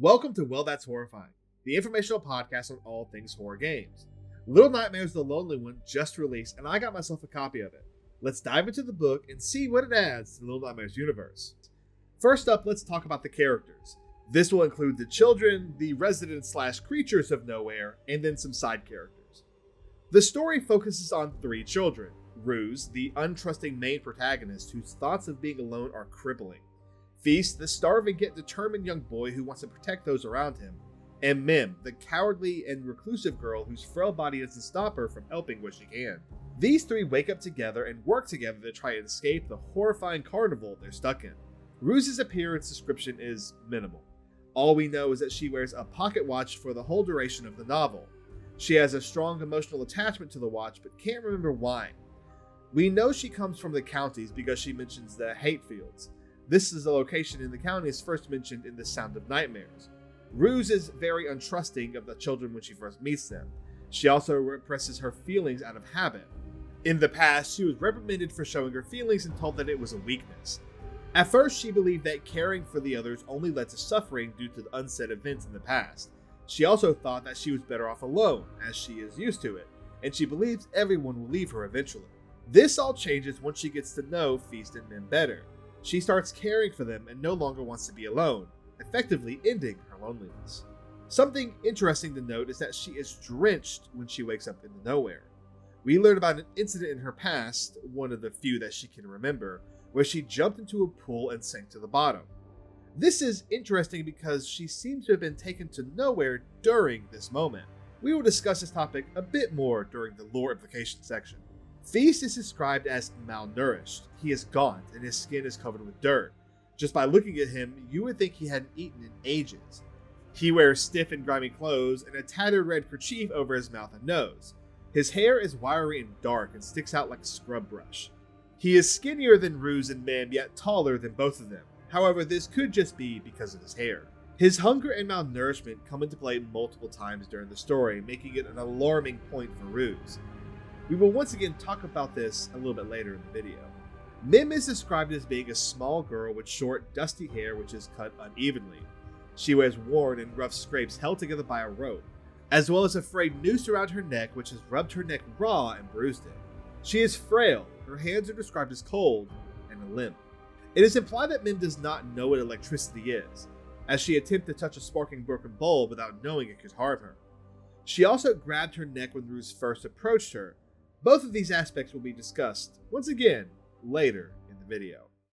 Welcome to Well That's Horrifying, the informational podcast on all things horror games. Little Nightmares the Lonely One just released, and I got myself a copy of it. Let's dive into the book and see what it adds to the Little Nightmares universe. First up, let's talk about the characters. This will include the children, the residents/creatures of nowhere, and then some side characters. The story focuses on three children: Ruse, the untrusting main protagonist whose thoughts of being alone are crippling; Feast, the starving yet determined young boy who wants to protect those around him; and Mim, the cowardly and reclusive girl whose frail body doesn't stop her from helping what she can. These three wake up together and work together to try and escape the horrifying carnival they're stuck in. Ruse's appearance description is minimal. All we know is that she wears a pocket watch for the whole duration of the novel. She has a strong emotional attachment to the watch but can't remember why. We know she comes from the counties because she mentions the Hatefields. This is a location in the counties first mentioned in The Sound of Nightmares. Ruse is very untrusting of the children when she first meets them. She also represses her feelings out of habit. In the past, she was reprimanded for showing her feelings and told that it was a weakness. At first, she believed that caring for the others only led to suffering due to the unsaid events in the past. She also thought that she was better off alone, as she is used to it, and she believes everyone will leave her eventually. This all changes once she gets to know Feast and Mim better. She starts caring for them and no longer wants to be alone, effectively ending her loneliness. Something interesting to note is that she is drenched when she wakes up in the nowhere. We learn about an incident in her past, one of the few that she can remember, where she jumped into a pool and sank to the bottom. This is interesting because she seems to have been taken to nowhere during this moment. We will discuss this topic a bit more during the lore implication section. Feast is described as malnourished. He is gaunt and his skin is covered with dirt. Just by looking at him, you would think he hadn't eaten in ages. He wears stiff and grimy clothes and a tattered red kerchief over his mouth and nose. His hair is wiry and dark and sticks out like a scrub brush. He is skinnier than Ruse and Mim, yet taller than both of them. However, this could just be because of his hair. His hunger and malnourishment come into play multiple times during the story, making it an alarming point for Ruse. We will once again talk about this a little bit later in the video. Mim is described as being a small girl with short, dusty hair which is cut unevenly. She wears worn and rough scrapes held together by a rope, as well as a frayed noose around her neck which has rubbed her neck raw and bruised it. She is frail, her hands are described as cold, and limp. It is implied that Mim does not know what electricity is, as she attempts to touch a sparking broken bulb without knowing it could harm her. She also grabbed her neck when Ruse first approached her. Both of these aspects will be discussed, once again, later in the video.